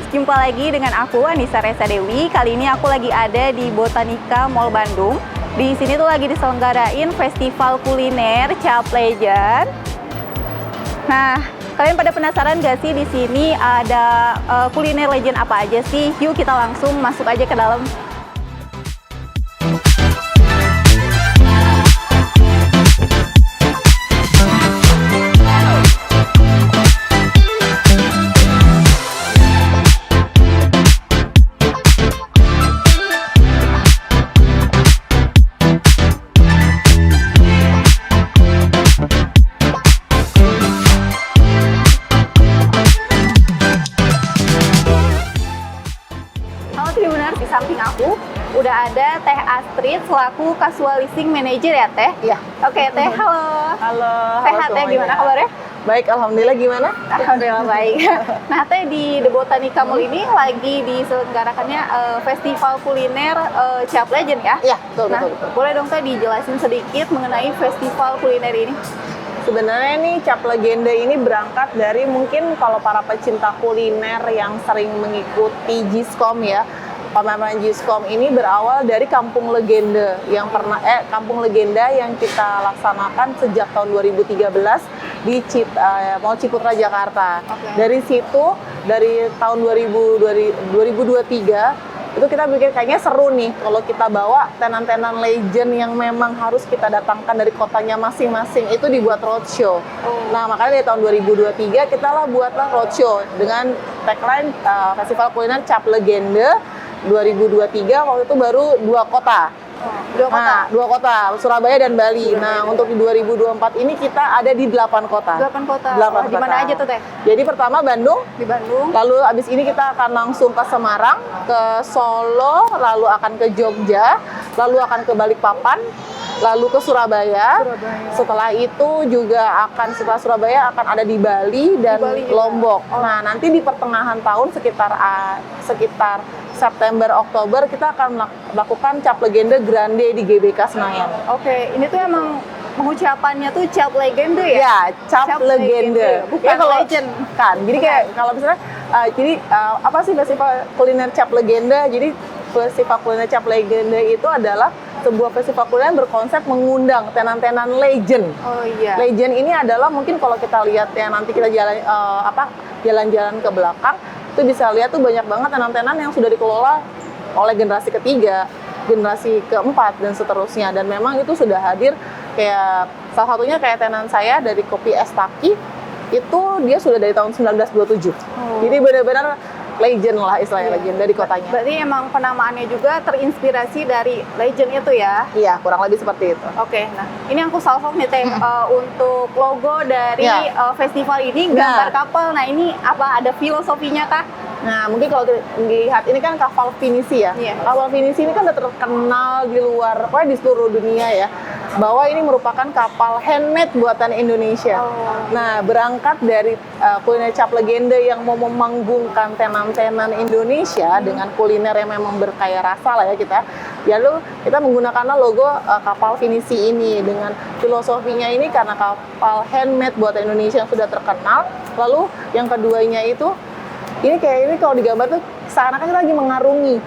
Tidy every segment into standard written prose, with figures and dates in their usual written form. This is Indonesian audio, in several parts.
jumpa lagi dengan aku Anissa Resa Dewi. Kali ini aku lagi ada di Botanica Mall Bandung. Di sini tuh lagi diselenggarain festival kuliner Cap Legend. Nah, kalian pada penasaran gak sih di sini ada kuliner legend apa aja sih? Yuk kita langsung masuk aja ke dalam. Di samping aku udah ada Teh Astrid selaku Casual Leasing Manager ya Teh? Iya. Oke Teh, halo. Halo. Sehat Teh, gimana kabarnya? Baik, alhamdulillah. Gimana? Alhamdulillah baik. Nah Teh, di The Botanica Mall ini lagi diselenggarakannya festival kuliner Cap Legend ya? Iya, betul, Nah, betul. boleh dong Teh dijelasin sedikit mengenai festival kuliner ini? Sebenarnya nih Cap Legenda ini berangkat dari mungkin kalau para pecinta kuliner yang sering mengikuti Giskom ya. Pameran Giskom ini berawal dari Kampung Legenda yang Kampung Legenda yang kita laksanakan sejak tahun 2013 di Mall Ciputra Jakarta. Okay. Dari situ, dari tahun 2023 itu kita pikir kayaknya seru nih kalau kita bawa tenan-tenan legend yang memang harus kita datangkan dari kotanya masing-masing, itu dibuat roadshow. Nah, makanya dari tahun 2023 kita buatlah roadshow dengan tagline Festival Kuliner Cap Legenda 2023. Waktu itu baru dua kota. Dua kota, Surabaya dan Bali. Nah, untuk di 2024 ini kita ada di 8 kota. 8 kota. Di mana aja tuh Teh? Jadi pertama Bandung. Di Bandung. Lalu abis ini kita akan langsung ke Semarang, ke Solo, lalu akan ke Jogja, lalu akan ke Balikpapan, lalu ke Surabaya. Setelah itu juga setelah Surabaya akan ada di Bali dan Lombok. Nah, nanti di pertengahan tahun sekitar September Oktober kita akan melakukan Cap Legenda Grande di GBK Senayan. Oke, ini tuh emang pengucapannya tuh Cap Legenda ya? Ya, Cap Legenda. Bukan legend. Kan. Jadi kayak kalau misalnya apa sih festival kuliner Cap Legenda? Jadi festival kuliner Cap Legenda itu adalah sebuah festival kuliner berkonsep mengundang tenan-tenan legend. Oh iya. Legend ini adalah mungkin kalau kita lihat ya nanti kita jalan-jalan ke belakang, itu bisa lihat tuh banyak banget tenan-tenan yang sudah dikelola oleh generasi ketiga, generasi keempat dan seterusnya. Dan memang itu sudah hadir kayak salah satunya kayak tenan saya dari Kopi Estaki, itu dia sudah dari tahun 1927. Jadi benar-benar legend lah istilahnya, legend dari kotanya. Berarti emang penamaannya juga terinspirasi dari legend itu ya? Iya, kurang lebih seperti itu. Oke, nah ini aku salvo nih Teh, untuk logo dari festival ini gambar kapal. Nah ini apa, ada filosofinya kah? Nah, mungkin kalau dilihat ini kan kapal Pinisi ya. Kapal Pinisi ini kan udah terkenal di luar, pokoknya di seluruh dunia ya, bahwa ini merupakan kapal handmade buatan Indonesia. Nah, berangkat dari kuliner Cap Legenda yang mau memanggungkan tenan-tenan Indonesia dengan kuliner yang memang berkaya rasa lah ya kita. Lalu kita menggunakan logo kapal Pinisi ini dengan filosofinya ini karena kapal handmade buatan Indonesia yang sudah terkenal. Lalu yang keduanya itu ini kalau digambar tuh seakan-akan kita lagi mengarungi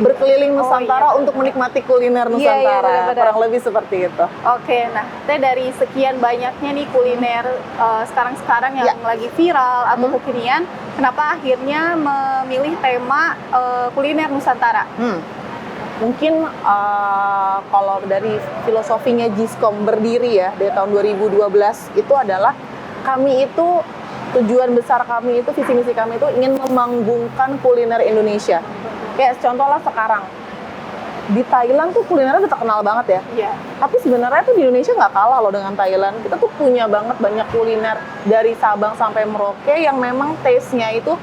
berkeliling Nusantara untuk menikmati kuliner Nusantara. Kurang lebih seperti itu. Oke, nah Teh, dari sekian banyaknya nih kuliner sekarang yang lagi viral atau kekinian, kenapa akhirnya memilih tema kuliner Nusantara? Mungkin kalau dari filosofinya Giskom berdiri ya dari tahun 2012 itu adalah kami itu tujuan besar kami itu, visi misi kami itu ingin memanggungkan kuliner Indonesia. Kayak contohlah sekarang di Thailand tuh kulinernya udah terkenal banget ya. Iya. Tapi sebenarnya tuh di Indonesia nggak kalah loh dengan Thailand. Kita tuh punya banyak kuliner dari Sabang sampai Merauke yang memang taste-nya itu,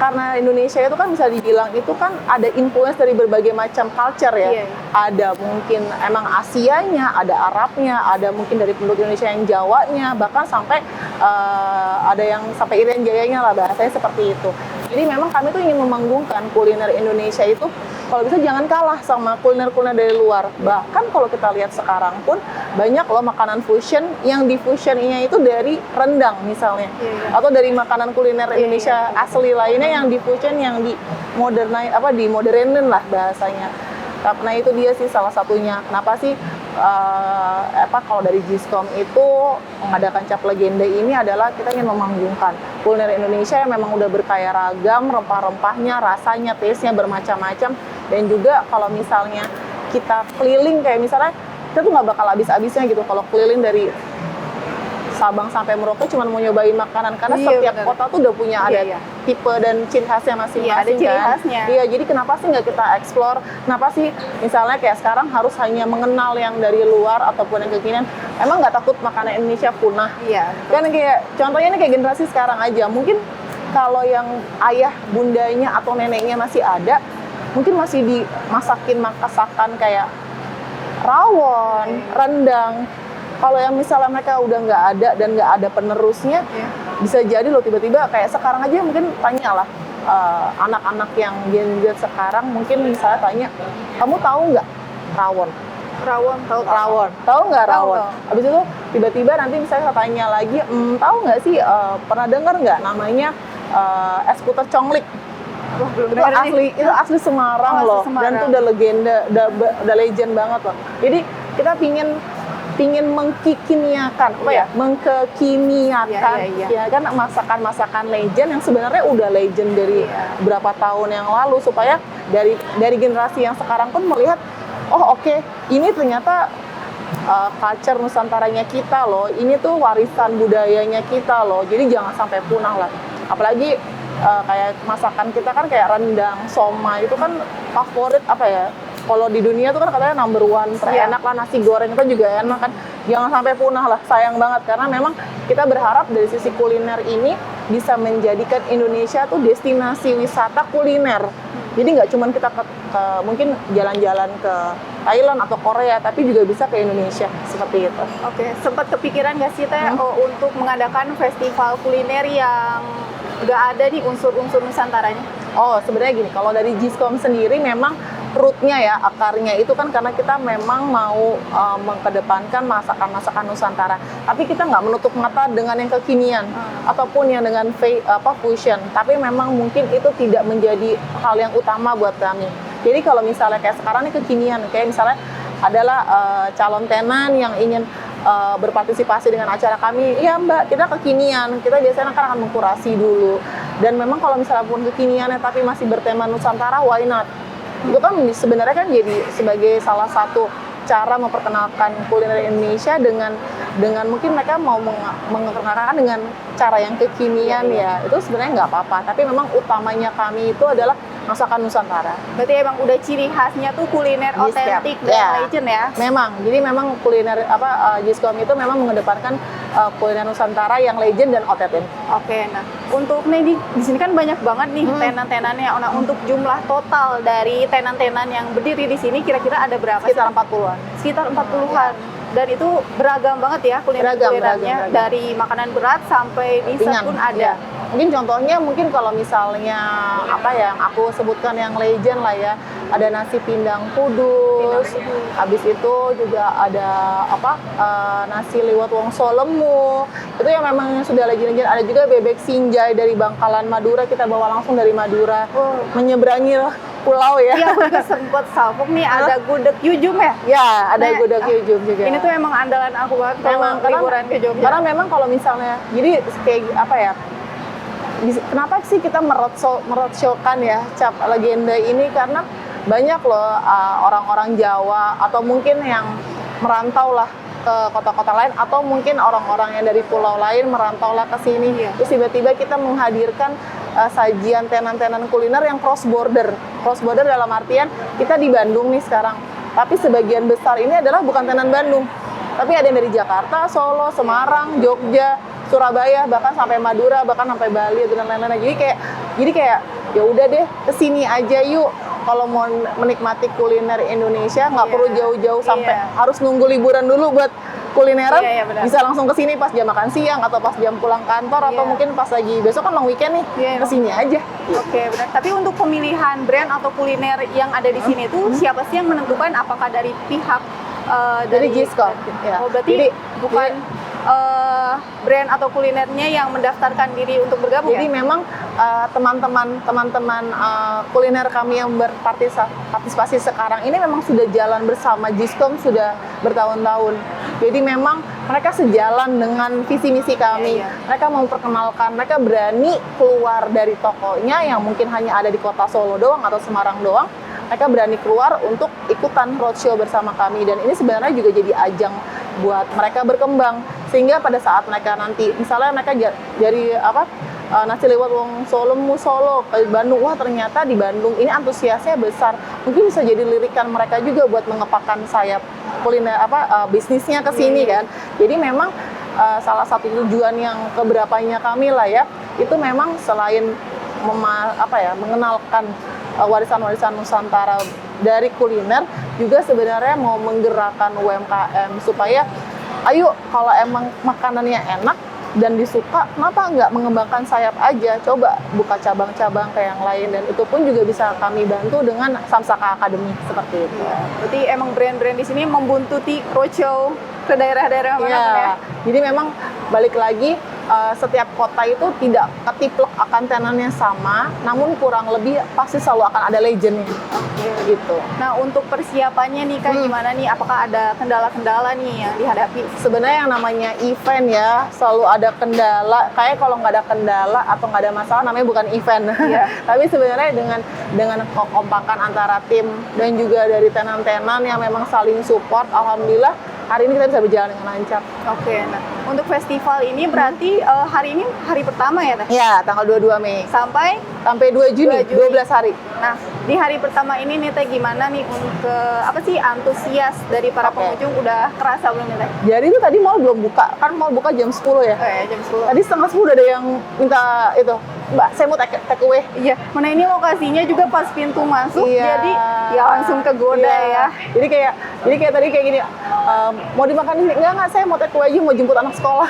karena Indonesia itu kan bisa dibilang itu kan ada influence dari berbagai macam culture ya. Ada mungkin emang Asianya, ada Arabnya, ada mungkin dari penduduk Indonesia yang Jawanya, bahkan sampai ada yang sampai Irian Jayanya lah, bahasanya seperti itu. Jadi memang kami tuh ingin memanggungkan kuliner Indonesia itu kalau bisa jangan kalah sama kuliner-kuliner dari luar. Bahkan kalau kita lihat sekarang pun banyak loh makanan fusion yang di fusion-nya itu dari rendang misalnya, atau dari makanan kuliner Indonesia asli lainnya yang di fusion, yang di modernin lah bahasanya. Nah itu dia sih salah satunya. Kenapa sih kalau dari Giskom itu mengadakan Cap Legenda ini adalah kita ingin memanggungkan kuliner Indonesia yang memang udah berkaya ragam, rempah-rempahnya, rasanya, taste-nya bermacam-macam. Dan juga kalau misalnya kita keliling kayak misalnya kita tuh nggak bakal habis-habisnya gitu kalau keliling dari Sabang sampai Merauke cuma mau nyobain makanan, karena setiap kota tuh udah punya ada tipe dan ciri khasnya masing-masing. Ada ciri khasnya. Iya, jadi kenapa sih nggak kita explore? Kenapa sih misalnya kayak sekarang harus hanya mengenal yang dari luar ataupun yang kekinian? Emang nggak takut makanan Indonesia punah? Iya. Kan kayak contohnya ini kayak generasi sekarang aja. Mungkin kalau yang ayah bundanya atau neneknya masih ada, mungkin masih dimasakin masakan kayak rawon, rendang. Kalau yang misalnya mereka udah nggak ada dan nggak ada penerusnya, bisa jadi loh tiba-tiba kayak sekarang aja mungkin tanyalah anak-anak yang Gen Z sekarang mungkin misalnya tanya, kamu tahu nggak rawon? Tahu nggak rawon? Habis itu tiba-tiba nanti misalnya saya tanya lagi, tahu nggak sih pernah dengar nggak namanya es puter conglik? Itu asli Semarang loh. Dan itu udah legenda, udah legend banget loh. Jadi kita pingin mengkekiniakan, ya kan masakan-masakan legend yang sebenarnya udah legend dari berapa tahun yang lalu, supaya dari generasi yang sekarang pun melihat, oh oke, ini ternyata culture Nusantaranya kita loh, ini tuh warisan budayanya kita loh, jadi jangan sampai punah lah. Apalagi kayak masakan kita kan kayak rendang, somai itu kan favorit kalau di dunia tuh kan katanya number one terenak lah, nasi goreng itu juga enak kan, jangan sampai punah lah, sayang banget, karena memang kita berharap dari sisi kuliner ini bisa menjadikan Indonesia tuh destinasi wisata kuliner. Jadi nggak cuma kita mungkin jalan-jalan ke Thailand atau Korea, tapi juga bisa ke Indonesia, seperti itu. Oke, sempat kepikiran nggak sih Teh untuk mengadakan festival kuliner yang nggak ada nih unsur-unsur Nusantaranya? Oh, sebenarnya gini, kalau dari Giskom sendiri memang rootnya ya, akarnya itu kan karena kita memang mau mengedepankan masakan-masakan Nusantara. Tapi kita nggak menutup mata dengan yang kekinian ataupun yang dengan fusion. Tapi memang mungkin itu tidak menjadi hal yang utama buat kami. Jadi kalau misalnya kayak sekarang ini kekinian, kayak misalnya adalah calon tenan yang ingin berpartisipasi dengan acara kami, iya Mbak, kita kekinian, kita biasanya kan akan mengkurasi dulu. Dan memang kalau misalnya pun kekiniannya tapi masih bertema Nusantara, why not? Itu kan sebenarnya kan jadi sebagai salah satu cara memperkenalkan kuliner Indonesia dengan mungkin mereka mau mengenalkan dengan cara yang kekinian ya, itu sebenarnya nggak apa-apa. Tapi memang utamanya kami itu adalah masakan Nusantara. Berarti emang udah ciri khasnya tuh kuliner otentik dan legend ya? Memang, jadi memang kuliner Giskom itu memang mengedepankan kuliner Nusantara yang legend dan otentik. Oke, nah untuk nih di sini kan banyak banget nih tenan-tenannya. Nah untuk jumlah total dari tenan-tenan yang berdiri di sini kira-kira ada berapa? Sekitar 40-an. Sekitar 40-an. Dan itu beragam banget ya kulinernya, dari makanan berat sampai dessert pun ada. Mungkin contohnya kalau misalnya yang aku sebutkan yang legend lah ya, ada nasi pindang kudus, habis itu juga ada nasi liwet wongso lemu, itu yang memang sudah legend. Ada juga bebek sinjai dari Bangkalan Madura, kita bawa langsung dari Madura, menyeberangi pulau ya. Iya, aku juga sempat salpok nih, ada gudeg yujum ya? Ya, ada gudeg yujum juga. Ini tuh emang andalan aku banget kalau liburan ke Jogja. Karena memang kalau misalnya, jadi kayak kenapa sih kita meroadshow-kan ya Cap Legenda ini, karena banyak loh orang-orang Jawa atau mungkin yang merantau lah ke kota-kota lain, atau mungkin orang-orang yang dari pulau lain merantau lah ke sini. Terus tiba-tiba kita menghadirkan sajian tenan-tenan kuliner yang cross border. Cross border dalam artian kita di Bandung nih sekarang, tapi sebagian besar ini adalah bukan tenan Bandung, tapi ada yang dari Jakarta, Solo, Semarang, Jogja, Surabaya, bahkan sampai Madura, bahkan sampai Bali dan lain-lain. Jadi kayak ya udah deh, kesini aja yuk. Kalau mau menikmati kuliner Indonesia nggak perlu jauh-jauh sampai harus nunggu liburan dulu buat kulineran. Bisa langsung kesini pas jam makan siang atau pas jam pulang kantor atau mungkin pas lagi besok kan long weekend nih, kesini aja. Oke, benar. Tapi untuk pemilihan brand atau kuliner yang ada di sini tuh siapa sih yang menentukan? Apakah dari pihak Dari Giskom. Ya. Oh, berarti Jadi, bukan brand atau kulinernya yang mendaftarkan diri untuk bergabung jadi ya? memang teman-teman kuliner kami yang berpartisipasi sekarang ini memang sudah jalan bersama Giskom sudah bertahun-tahun. Jadi memang mereka sejalan dengan visi misi kami. Iya. Mereka memperkenalkan, mereka berani keluar dari tokonya yang mungkin hanya ada di kota Solo doang atau Semarang doang. Mereka berani keluar untuk ikutan roadshow bersama kami, dan ini sebenarnya juga jadi ajang buat mereka berkembang, sehingga pada saat mereka nanti misalnya mereka dari nasi liwet wong Solo ke Bandung, wah ternyata di Bandung ini antusiasnya besar, mungkin bisa jadi lirikan mereka juga buat mengepakkan sayap kuliner bisnisnya ke sini kan. Jadi memang salah satu tujuan yang keberapanya kami lah ya, itu memang selain mengenalkan warisan-warisan Nusantara dari kuliner, juga sebenarnya mau menggerakkan UMKM supaya ayo kalau emang makanannya enak dan disuka, kenapa nggak mengembangkan sayap aja, coba buka cabang-cabang kayak yang lain, dan itu pun juga bisa kami bantu dengan Samsaka Academy seperti itu. Ya, berarti emang brand-brand di sini membuntuti roadshow ke daerah-daerah mana ya? Jadi memang balik lagi, setiap kota itu tidak ketiplek akan tenannya sama, namun kurang lebih pasti selalu akan ada legendnya. Gitu. Nah, untuk persiapannya nih Kak, gimana nih? Apakah ada kendala-kendala nih yang dihadapi? Sebenarnya yang namanya event ya, selalu ada kendala. Kayak kalau nggak ada kendala atau nggak ada masalah, namanya bukan event. Iya. Tapi sebenarnya dengan kekompakan antara tim dan juga dari tenan-tenan yang memang saling support, alhamdulillah hari ini kita bisa berjalan dengan lancar. Oke, nah untuk festival ini berarti hari ini hari pertama ya Teh? Ya, tanggal 22 Mei. Sampai 2 Juni, 12 hari. Nah, di hari pertama ini nih Teh, gimana nih untuk antusias dari para pengunjung, udah kerasa belum nih Teh? Jadi itu tadi mall belum buka, kan mall buka jam 10 ya? Jam 10. Tadi setengah 10 udah ada yang minta itu, Mbak, saya mau take away. Iya, mana ini lokasinya juga pas pintu masuk, jadi ya langsung kegoda ya. Jadi kayak tadi kayak gini, mau dimakan ini? Enggak, saya mau take away aja, mau jemput anak sekolah.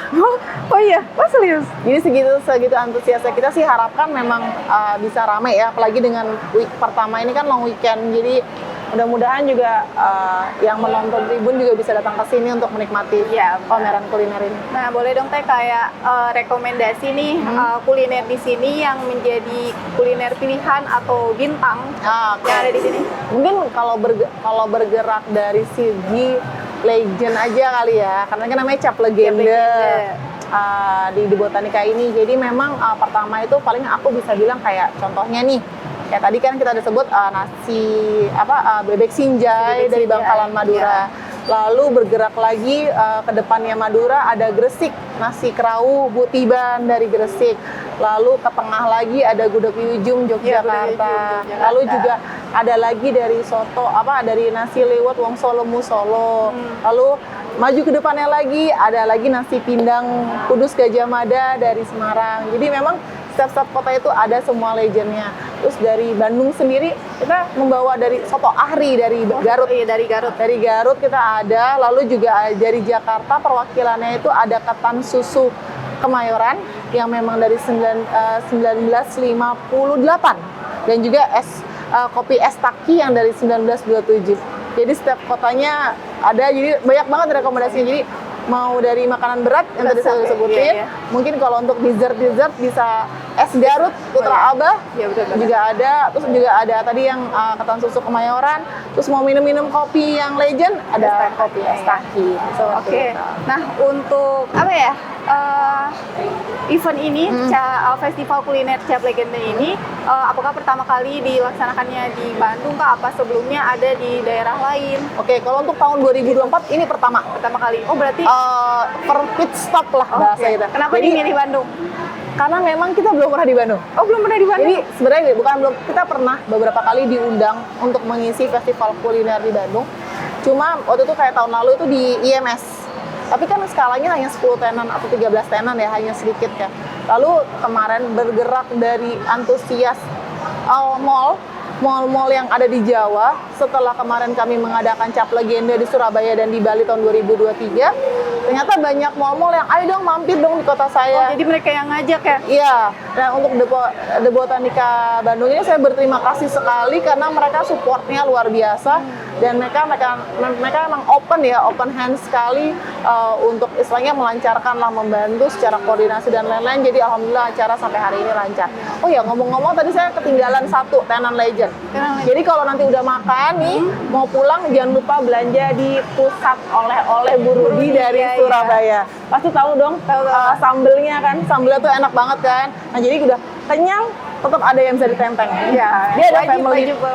Oh iya, serius? Jadi segitu antusiasnya. Kita sih harapkan memang bisa rame ya, apalagi dengan week pertama ini kan long weekend, jadi mudah-mudahan juga yang menonton tribun juga bisa datang ke sini untuk menikmati pameran kuliner ini. Nah, boleh dong Teh kayak rekomendasi nih kuliner di sini yang menjadi kuliner pilihan atau bintang yang ada di sini. Mungkin kalau bergerak dari segi legend aja kali ya, karena kan namanya Cap Legenda di Botanika ini. Jadi memang pertama itu paling aku bisa bilang kayak contohnya nih, kayak tadi kan kita udah sebut nasi bebek sinjai dari Bangkalan Madura. Lalu bergerak lagi ke depannya Madura ada Gresik, nasi kerawu Bu Tiban dari Gresik. Lalu ke tengah lagi ada gudeg Yujum Yogyakarta. Lalu juga ada lagi dari soto dari nasi liwet wong Solo mu Solo. Lalu maju ke depannya lagi ada lagi nasi pindang Kudus Gajah Mada dari Semarang. Jadi memang setiap kota itu ada semua legendnya. Terus dari Bandung sendiri kita membawa dari soto ahri dari Garut. Dari Garut kita ada. Lalu juga dari Jakarta perwakilannya itu ada ketan susu Kemayoran yang memang dari 1958, dan juga kopi es taki yang dari 1927. Jadi setiap kotanya ada, jadi banyak banget rekomendasinya. Jadi mau dari makanan berat yang tadi saya sebutin, mungkin kalau untuk dessert bisa es Garut Putra Abah juga ada, terus juga ada tadi yang ketan susu Kemayoran, terus mau minum kopi yang legend ada kopi es taki. Oke. Nah, untuk event ini, festival kuliner Cap Legenda ini, apakah pertama kali dilaksanakannya di Bandung kah? Apa sebelumnya ada di daerah lain? Oke, kalau untuk tahun 2024 ini pertama kali. Oh, berarti pit stop lah bahasa kita. Kenapa dimilih Bandung? Karena memang kita belum pernah di Bandung. Oh, belum pernah di Bandung? Jadi sebenarnya kita pernah beberapa kali diundang untuk mengisi festival kuliner di Bandung. Cuma waktu itu kayak tahun lalu itu di IMS. Tapi kan skalanya hanya 10 tenan atau 13 tenan ya, hanya sedikit ya. Lalu kemarin bergerak dari antusias mall-mall yang ada di Jawa, setelah kemarin kami mengadakan Cap Legenda di Surabaya dan di Bali tahun 2023, ternyata banyak mall-mall yang ayo dong mampir dong di kota saya. Jadi mereka yang ngajak ya? Iya, dan untuk The Botanica Bandung ini saya berterima kasih sekali karena mereka supportnya luar biasa dan mereka memang open hand sekali untuk istilahnya melancarkan lah, membantu secara koordinasi dan lain-lain. Jadi alhamdulillah acara sampai hari ini lancar. Oh ya, ngomong-ngomong tadi saya ketinggalan satu, Tenan Legend. Jadi kalau nanti udah makan nih, mau pulang jangan lupa belanja di pusat oleh-oleh Bu Rudi dari Surabaya. Pasti tahu dong, sambelnya kan, sambelnya tuh enak banget kan. Nah jadi udah kenyang, tetap ada yang bisa ditenteng. Iya.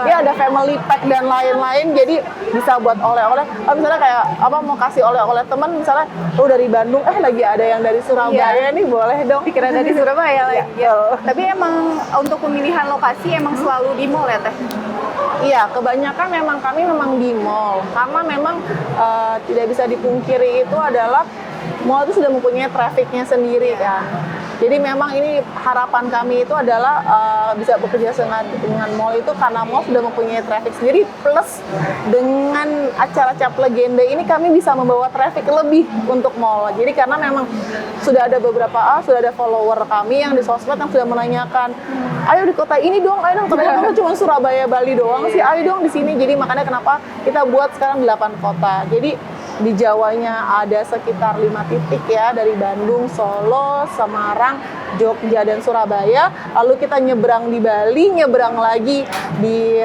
Dia ada family pack dan lain-lain, jadi bisa buat oleh-oleh. Misalnya kayak mau kasih oleh-oleh teman, misalnya dari Bandung, lagi ada yang dari Surabaya nih, boleh dong. Dikira dari Surabaya lagi. Tapi emang untuk pemilihan lokasi emang selalu di mall ya Teh? Iya, kebanyakan kami memang di mall, karena memang tidak bisa dipungkiri itu adalah mall itu sudah mempunyai trafficnya sendiri kan. Jadi memang ini harapan kami itu adalah bisa bekerja dengan mall itu karena mall sudah mempunyai traffic sendiri, plus dengan acara Cap Legenda ini kami bisa membawa traffic lebih untuk mall. Jadi karena memang sudah ada sudah ada follower kami yang di sosmed yang sudah menanyakan, ayo di kota ini dong, ayo dong, ternyata cuma Surabaya, Bali doang sih, ayo dong di sini. Jadi makanya kenapa kita buat sekarang 8 kota. Jadi di Jawanya ada sekitar 5 titik ya, dari Bandung, Solo, Semarang, Jogja, dan Surabaya. Lalu kita nyebrang di Bali, nyebrang lagi di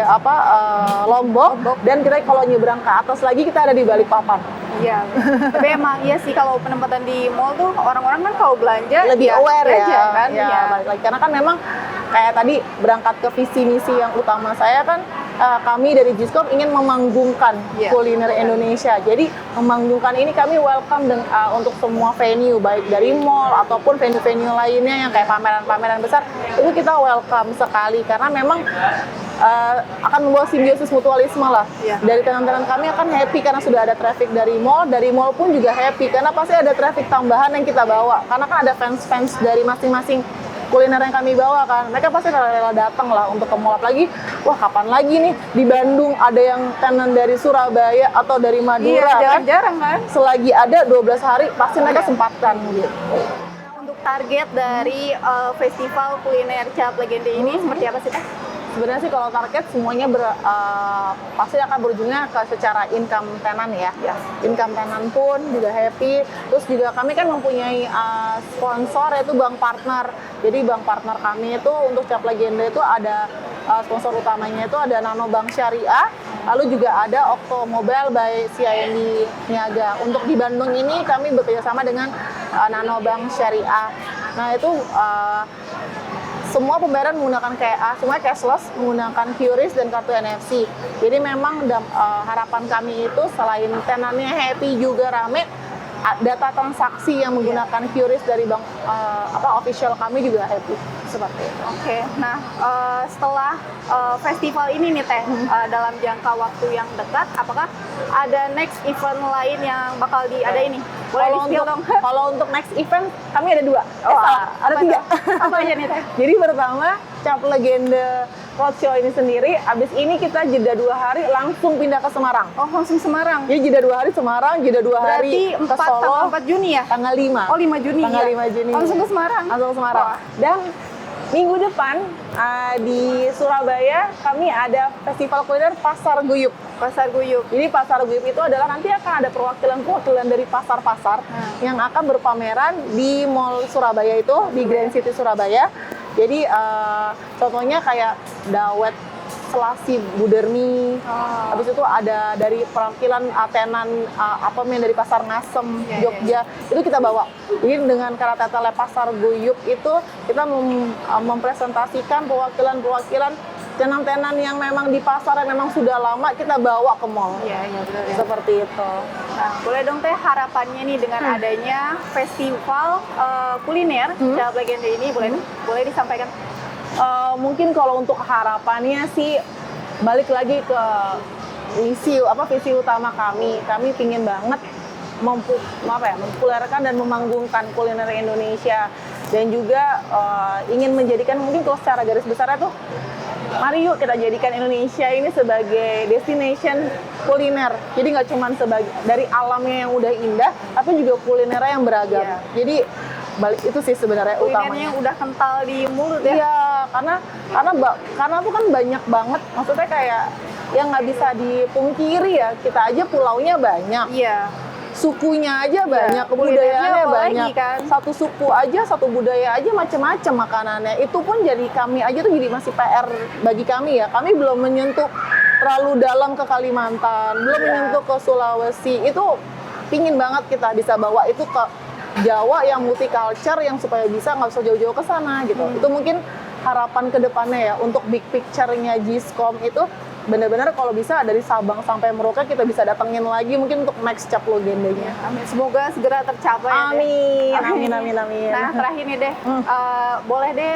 Lombok, dan kita kalau nyebrang ke atas lagi kita ada di Balikpapan. Iya, tapi emang iya sih kalau penempatan di mall tuh orang-orang kan kalau belanja lebih aware ya, kan? Balik lagi. Karena kan memang kayak tadi berangkat ke visi misi yang utama saya kan, kami dari Giscom ingin memanggungkan kuliner Indonesia. Jadi memanggungkan ini kami welcome untuk semua venue, baik dari mall ataupun venue-venue lainnya yang kayak pameran-pameran besar, itu kita welcome sekali karena memang akan membawa simbiosis mutualisme lah. Dari tenan-tenan kami akan happy karena sudah ada traffic dari mall pun juga happy karena pasti ada traffic tambahan yang kita bawa. Karena kan ada fans-fans dari masing-masing kuliner yang kami bawa kan, mereka pasti rela datang lah untuk ke mall. Lagi, wah kapan lagi nih di Bandung ada yang tenan dari Surabaya atau dari Madura, jarang kan? Selagi ada 12 hari pasti mereka sempatkan gitu. Untuk target dari festival kuliner Cap Legenda ini seperti apa sih Teh? Sebenarnya sih kalau target semuanya pasti akan berujungnya ke secara income tenan ya. Income tenan pun juga happy. Terus juga kami kan mempunyai sponsor yaitu bank partner. Jadi bank partner kami itu untuk Cap Legenda itu ada sponsor utamanya itu ada Nano Bank Syariah. Lalu juga ada Octomobile by CIMB Niaga. Untuk di Bandung ini kami bekerjasama dengan Nano Bank Syariah. Nah itu semua pembayaran menggunakan semua cashless, menggunakan QRIS dan kartu NFC. Jadi memang harapan kami itu selain tenannya happy juga rame, data transaksi yang menggunakan QRIS dari bank official kami juga happy seperti itu. Oke. Nah setelah festival ini nih Teh, dalam jangka waktu yang dekat, apakah ada next event lain yang bakal diadain nih? Boleh di-spill dong. Kalau untuk next event kami ada 2. Ada 3. Apa aja nih Teh? Jadi pertama Cap Legenda Roadshow ini sendiri, abis ini kita jeda 2 hari langsung pindah ke Semarang. Oh langsung Semarang? Jadi jeda 2 hari Semarang, jeda 2 hari ke Solo. Tanggal 4 Juni ya? Tanggal 5. Oh 5 Juni Tanggal ya? 5 Juni. Langsung ke Semarang? Langsung ke Semarang. Dan minggu depan di Surabaya kami ada festival kuliner Pasar Guyup. Pasar Guyup. Jadi Pasar Guyup itu adalah nanti akan ada perwakilan dari pasar-pasar yang akan berpameran di Mall Surabaya itu, di Grand City Surabaya. Jadi contohnya kayak dawet Selasi Budermi, habis itu ada dari perwakilan tenan dari Pasar Ngasem, Jogja, itu kita bawa. Jadi dengan karatele Pasar Guyup itu kita mempresentasikan perwakilan tenan-tenan yang memang di pasar yang memang sudah lama kita bawa ke mall. Iya benar ya. Seperti itu. Nah, boleh dong Teh harapannya nih dengan adanya festival kuliner Cap Legenda ini, boleh disampaikan? Mungkin kalau untuk harapannya sih balik lagi ke visi utama kami pingin banget mempopulerkan dan memanggungkan kuliner Indonesia dan juga ingin menjadikan mungkin kalau secara garis besarnya tuh mari yuk kita jadikan Indonesia ini sebagai destination kuliner. Jadi nggak cuma dari alamnya yang udah indah, tapi juga kulinernya yang beragam. Iya. Jadi balik itu sih sebenarnya Kulinernya utamanya. yang udah kental di mulut ya. Iya, karena tuh kan banyak banget. Maksudnya kayak yang nggak bisa dipungkiri ya. Kita aja pulaunya banyak. Iya. Sukunya aja banyak, kulinernya kebudayaannya apalagi banyak. kan. Satu suku aja, satu budaya aja macam-macam makanannya. Itu pun jadi kami aja tuh jadi masih PR bagi kami ya. Kami belum menyentuh terlalu dalam ke Kalimantan, belum menyentuh ke Sulawesi. Itu pingin banget kita bisa bawa itu ke Jawa yang multicultural, yang supaya bisa nggak usah jauh-jauh ke sana gitu. Itu mungkin harapan ke depannya ya untuk big picture-nya Giskom itu benar-benar kalau bisa dari Sabang sampai Merauke kita bisa datengin lagi mungkin untuk next Cap Legendanya. Amin. Semoga segera tercapai. Amin, ya, amin, amin, amin. Nah, terakhir nih deh, boleh deh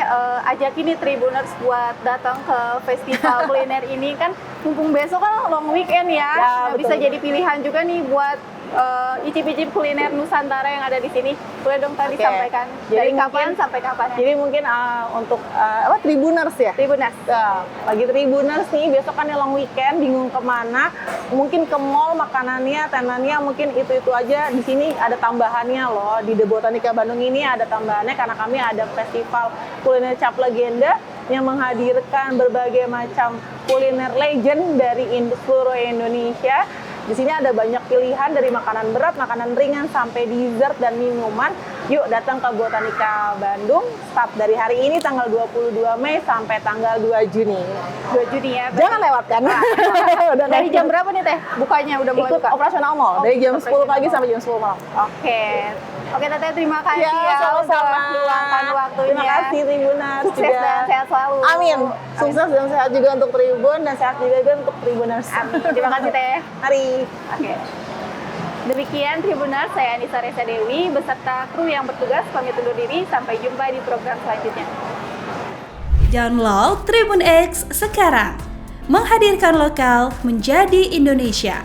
ajakin nih Tribuners buat datang ke festival kuliner ini kan, mumpung besok kan long weekend ya, Ya, betul. bisa jadi pilihan juga nih buat icip-icip kuliner Nusantara yang ada di sini. Boleh dong tadi Oke. sampaikan Jadi dari kapan mungkin- sampai kapan ya? Jadi mungkin untuk Tribuners ya. Tribuners. Nah, lagi Tribuners nih, besok kan long weekend, bingung kemana, mungkin ke mall makanannya, tenannya mungkin itu aja. Di sini ada tambahannya loh, di The Botanica Bandung ini ada tambahannya karena kami ada festival kuliner Cap Legenda yang menghadirkan berbagai macam kuliner legend dari seluruh Indonesia. Di sini ada banyak pilihan dari makanan berat, makanan ringan, sampai dessert dan minuman. Yuk datang ke Botanica Bandung, start dari hari ini tanggal 22 Mei sampai tanggal 2 Juni. 2 Juni ya. Jangan lewatkan. Udah Dari naik. jam berapa nih Teh? Bukanya udah mulai Ikut buka? operasional mall, dari jam 10 pagi operasional sampai jam 10 malam. Oke. Oke Teteh, terima kasih ya, sama-sama. udah meluangkan waktunya. Terima kasih Tribuners Sukses juga. dan sehat selalu. Amin. Sukses dan sehat juga untuk Tribun dan sehat juga untuk Tribuners. Amin. Terima kasih Teh. Mari. Oke. Demikian Tribuners, saya Anissa Reza Dewi beserta kru yang bertugas pamit undur diri. Sampai jumpa di program selanjutnya. Download Tribun X sekarang. Menghadirkan lokal menjadi Indonesia.